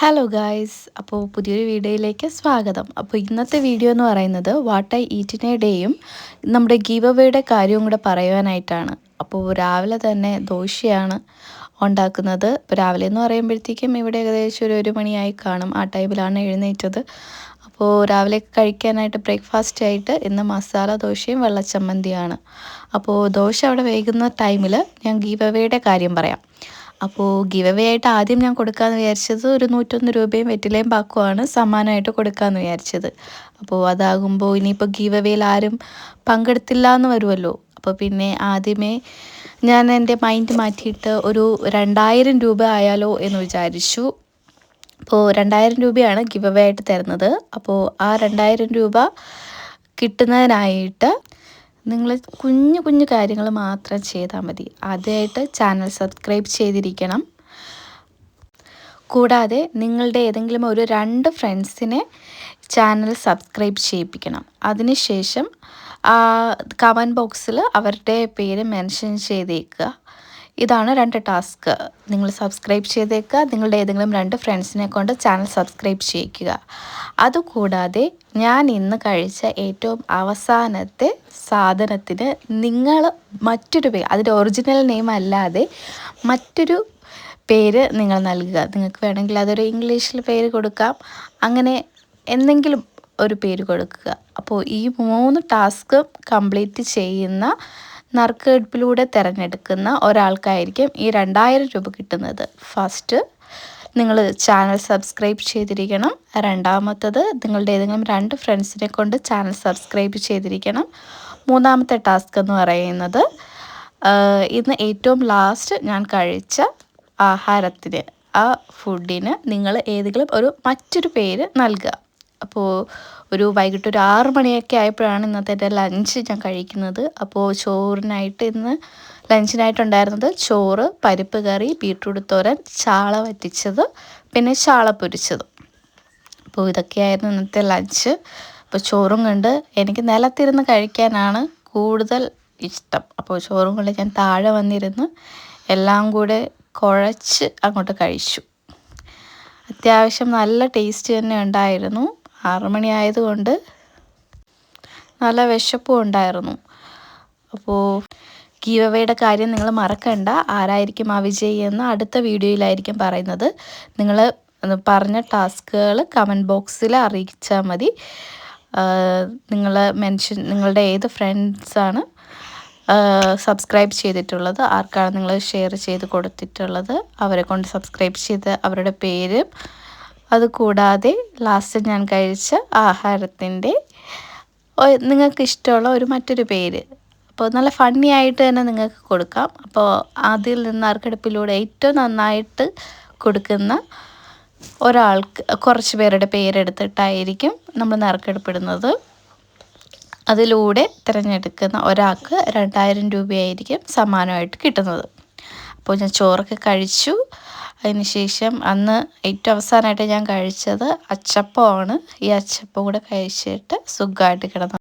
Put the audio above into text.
Hello guys, അപ്പോൾ പുതിയൊരു വീഡിയോയിലേക്ക് സ്വാഗതം. അപ്പോൾ ഇന്നത്തെ വീഡിയോ എന്ന് പറയുന്നത് what I eat in a ഡേയും നമ്മുടെ ഗീവ് അവേയുടെ കാര്യവും കൂടെ പറയുവാനായിട്ടാണ്. അപ്പോൾ രാവിലെ തന്നെ ദോശയാണ് ഉണ്ടാക്കുന്നത്. ഇപ്പോൾ രാവിലെ എന്ന് പറയുമ്പോഴത്തേക്കും ഇവിടെ ഏകദേശം ഒരു മണിയായി കാണും. ആ ടൈമിലാണ് എഴുന്നേറ്റത്. അപ്പോൾ രാവിലെ കഴിക്കാനായിട്ട് ബ്രേക്ക്ഫാസ്റ്റ് ആയിട്ട് ഇന്ന് മസാല ദോശയും വെള്ളച്ചമ്മന്തിയാണ്. അപ്പോൾ ദോശ അവിടെ വേകുന്ന ടൈമിൽ ഞാൻ ഗീവ് അവേയുടെ കാര്യം പറയാം. അപ്പോൾ ഗിവ് അവേ ആയിട്ട് ആദ്യം ഞാൻ കൊടുക്കാമെന്ന് വിചാരിച്ചത് ഒരു 101 രൂപയും വെറ്റിലയും പാക്കുമാണ് സമ്മാനമായിട്ട് കൊടുക്കാമെന്ന് വിചാരിച്ചത്. അപ്പോൾ അതാകുമ്പോൾ ഇനിയിപ്പോൾ ഗിവ് അവേയിൽ ആരും പങ്കെടുത്തില്ല എന്ന് വരുമല്ലോ. അപ്പോൾ പിന്നെ ആദ്യമേ ഞാൻ എൻ്റെ മൈൻഡ് മാറ്റിയിട്ട് ഒരു 2000 രൂപ ആയാലോ എന്ന് വിചാരിച്ചു. അപ്പോൾ 2000 രൂപയാണ് ഗിവ് അവേ ആയിട്ട് തരുന്നത്. അപ്പോൾ ആ 2000 രൂപ കിട്ടുന്നതിനായിട്ട് നിങ്ങൾ കുഞ്ഞു കുഞ്ഞു കാര്യങ്ങൾ മാത്രം ചെയ്താൽ മതി. ആദ്യമായിട്ട് ചാനൽ സബ്സ്ക്രൈബ് ചെയ്തിരിക്കണം. കൂടാതെ നിങ്ങളുടെ ഏതെങ്കിലും ഒരു 2 ഫ്രണ്ട്സിനെ ചാനൽ സബ്സ്ക്രൈബ് ചെയ്യിപ്പിക്കണം. അതിനുശേഷം കമൻറ്റ് ബോക്സിൽ അവരുടെ പേര് മെൻഷൻ ചെയ്തേക്കുക. ഇതാണ് 2 ടാസ്ക്. നിങ്ങൾ സബ്സ്ക്രൈബ് ചെയ്തേക്കുക, നിങ്ങളുടെ ഏതെങ്കിലും 2 ഫ്രണ്ട്സിനെ കൊണ്ട് ചാനൽ സബ്സ്ക്രൈബ് ചെയ്യിക്കുക. അതുകൂടാതെ ഞാൻ ഇന്ന് കഴിച്ച ഏറ്റവും അവസാനത്തെ സാധനത്തിന് നിങ്ങൾ മറ്റൊരു പേര്, അതിൻ്റെ ഒറിജിനൽ നെയിം അല്ലാതെ മറ്റൊരു പേര് നിങ്ങൾ നൽകുക. നിങ്ങൾക്ക് വേണമെങ്കിൽ അതൊരു ഇംഗ്ലീഷിൽ പേര് കൊടുക്കാം, അങ്ങനെ എന്തെങ്കിലും ഒരു പേര് കൊടുക്കുക. അപ്പോൾ ഈ 3 ടാസ്ക് കംപ്ലീറ്റ് ചെയ്യുന്ന നറുക്കെടുപ്പിലൂടെ തിരഞ്ഞെടുക്കുന്ന ഒരാൾക്കായിരിക്കും ഈ 2000 രൂപ കിട്ടുന്നത്. ഫസ്റ്റ് നിങ്ങൾ ചാനൽ സബ്സ്ക്രൈബ് ചെയ്തിരിക്കണം. രണ്ടാമത്തത് നിങ്ങളുടെ ഏതെങ്കിലും 2 ഫ്രണ്ട്സിനെ കൊണ്ട് ചാനൽ സബ്സ്ക്രൈബ് ചെയ്തിരിക്കണം. മൂന്നാമത്തെ ടാസ്ക് എന്ന് പറയുന്നത് ഇന്ന് ഏറ്റവും ലാസ്റ്റ് ഞാൻ കഴിച്ച ആഹാരത്തിന്, ആ ഫുഡിന് നിങ്ങൾ ഏതെങ്കിലും മറ്റൊരു പേര് നൽകുക. അപ്പോൾ വൈകിട്ട് ഒരു 6 മണിയൊക്കെ ആയപ്പോഴാണ് ഇന്നത്തെ എൻ്റെ ലഞ്ച് ഞാൻ കഴിക്കുന്നത്. അപ്പോൾ ചോറിനായിട്ട് ഇന്ന് ലഞ്ചിനായിട്ടുണ്ടായിരുന്നത് ചോറ്, പരിപ്പ് കറി, ബീട്രൂട്ട് തോരൻ, ചാള വറ്റിച്ചത്, പിന്നെ ചാള പൊരിച്ചത്. അപ്പോൾ ഇതൊക്കെയായിരുന്നു ഇന്നത്തെ ലഞ്ച്. അപ്പോൾ ചോറും കൊണ്ട് എനിക്ക് നിലത്തിരുന്ന് കഴിക്കാനാണ് കൂടുതൽ ഇഷ്ടം. അപ്പോൾ ചോറും കൊണ്ട് ഞാൻ താഴെ വന്നിരുന്ന് എല്ലാം കൂടെ കുഴച്ച് അങ്ങോട്ട് കഴിച്ചു. അത്യാവശ്യം നല്ല ടേസ്റ്റ് തന്നെ ഉണ്ടായിരുന്നു. 6 മണി ആയതുകൊണ്ട് നല്ല വിശപ്പും ഉണ്ടായിരുന്നു. അപ്പോൾ ഗീവ് അവേയുടെ കാര്യം നിങ്ങൾ മറക്കണ്ട. ആരായിരിക്കും ആ വിജയി എന്ന് അടുത്ത വീഡിയോയിലായിരിക്കും പറയുന്നത്. നിങ്ങൾ പറഞ്ഞ ടാസ്കുകൾ കമൻറ്റ് ബോക്സിൽ അറിയിച്ചാൽ മതി. നിങ്ങളുടെ ഏത് ഫ്രണ്ട്സാണ് സബ്സ്ക്രൈബ് ചെയ്തിട്ടുള്ളത്, ആർക്കാണ് നിങ്ങൾ ഷെയർ ചെയ്ത് കൊടുത്തിട്ടുള്ളത്, അവരെ കൊണ്ട് സബ്സ്ക്രൈബ് ചെയ്ത് അവരുടെ പേരും, അതുകൂടാതെ ലാസ്റ്റ് ഞാൻ കഴിച്ച ആഹാരത്തിൻ്റെ നിങ്ങൾക്ക് ഇഷ്ടമുള്ള മറ്റൊരു പേര്. അപ്പോൾ നല്ല ഫണ്ണി ആയിട്ട് തന്നെ നിങ്ങൾക്ക് കൊടുക്കാം. അപ്പോൾ അതിൽ നിന്ന് നറുക്കെടുപ്പിലൂടെ ഏറ്റവും നന്നായിട്ട് കൊടുക്കുന്ന ഒരാൾക്ക് കുറച്ച് പേരുടെ പേരെടുത്തിട്ടായിരിക്കും നമ്മൾ നറുക്കെടുപ്പിടുന്നത്. അതിലൂടെ തിരഞ്ഞെടുക്കുന്ന ഒരാൾക്ക് 2000 രൂപയായിരിക്കും സമ്മാനമായിട്ട് കിട്ടുന്നത്. അപ്പോൾ ഞാൻ ചോറൊക്കെ കഴിച്ചു. അതിനുശേഷം അന്ന് ഏറ്റവും അവസാനമായിട്ട് ഞാൻ കഴിച്ചത് അച്ചപ്പമാണ്. ഈ അച്ചപ്പം കൂടെ കഴിച്ചിട്ട് സുഖമായിട്ട് കിടന്നു.